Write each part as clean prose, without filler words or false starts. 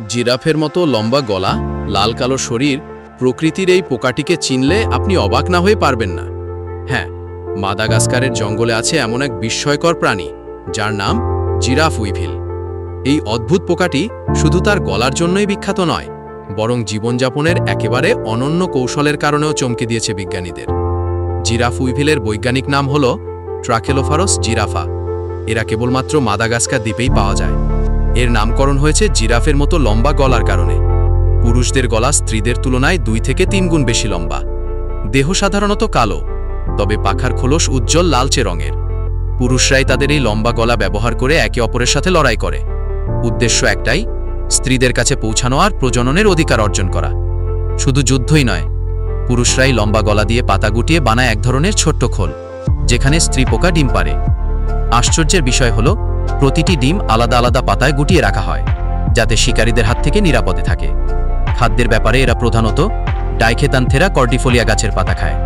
জিরাফের মতো লম্বা গলা, লাল কালো শরীর, প্রকৃতির এই পোকাটিকে চিনলে আপনি অবাক না হয়ে পারবেন না। হ্যাঁ, মাদাগাস্কারের জঙ্গলে আছে এমন এক বিস্ময়কর প্রাণী, যার নাম জিরাফ উইভিল। এই অদ্ভুত পোকাটি শুধু তার গলার জন্যই বিখ্যাত নয়, বরং জীবনযাপনের একেবারে অনন্য কৌশলের কারণেও চমকে দিয়েছে বিজ্ঞানীদের। জিরাফ উইভিলের বৈজ্ঞানিক নাম হল ট্রাকেলোফারস জিরাফা। এরা কেবলমাত্র মাদাগাস্কার দ্বীপেই পাওয়া যায়। এর নামকরণ হয়েছে জিরাফের মতো লম্বা গলার কারণে। পুরুষদের গলা স্ত্রীদের তুলনায় 2 থেকে 3 গুণ বেশি লম্বা। দেহ সাধারণত কালো, তবে পাখার খোলস উজ্জ্বল লালচে রঙের। পুরুষরাই তাদের এই লম্বা গলা ব্যবহার করে একে অপরের সাথে লড়াই করে। উদ্দেশ্য একটাই, স্ত্রীদের কাছে পৌঁছানো আর প্রজননের অধিকার অর্জন করা। শুধু যুদ্ধই নয়, পুরুষরাই লম্বা গলা দিয়ে পাতা গুটিয়ে বানায় এক ধরনের ছোট্ট খোল, যেখানে স্ত্রী পোকা ডিম পারে। আশ্চর্যের বিষয় হলো, প্রতিটি ডিম আলাদা আলাদা পাতায় গুটিয়ে রাখা হয়, যাতে শিকারীদের হাত থেকে নিরাপদে থাকে। খাদ্যের ব্যাপারে এরা প্রধানত ডাইখেতান্থেরা কর্ডিফোলিয়া গাছের পাতা খায়।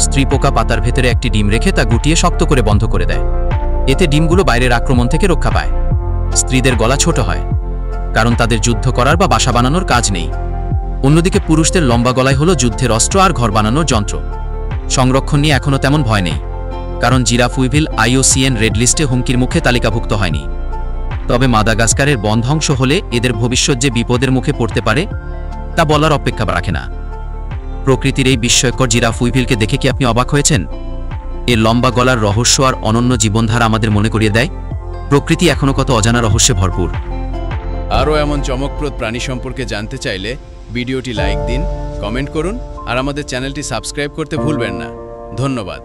স্ত্রী পোকা পাতার ভেতরে একটি ডিম রেখে তা গুটিয়ে শক্ত করে বন্ধ করে দেয়। এতে ডিমগুলো বাইরের আক্রমণ থেকে রক্ষা পায়। স্ত্রীদের গলা ছোট হয়, কারণ তাদের যুদ্ধ করার বা বাসা বানানোর কাজ নেই। অন্যদিকে পুরুষদের লম্বা গলায় হলো যুদ্ধের অস্ত্র আর ঘর বানানোর যন্ত্র। সংরক্ষণ নিয়ে এখনও তেমন ভয় নেই, কারণ জিরাফ উইভিল IUCN রেড লিস্টে হুমকির মুখে তালিকাভুক্ত হয়নি। তবে মাদাগাস্কারের বন ধ্বংস হলে এদের ভবিষ্যৎ যে বিপদের মুখে পড়তে পারে তা বলার অপেক্ষা রাখে না। প্রকৃতির এই বিস্ময়কর জিরাফ উইভিলকে দেখে কি আপনি অবাক হয়েছেন? এর লম্বা গলার রহস্য আর অনন্য জীবনধারা আমাদের মনে করিয়ে দেয়, প্রকৃতি এখনও কত অজানা রহস্যে ভরপুর। আরও এমন চমকপ্রদ প্রাণী সম্পর্কে জানতে চাইলে ভিডিওটি লাইক দিন, কমেন্ট করুন আর আমাদের চ্যানেলটি সাবস্ক্রাইব করতে ভুলবেন না। ধন্যবাদ।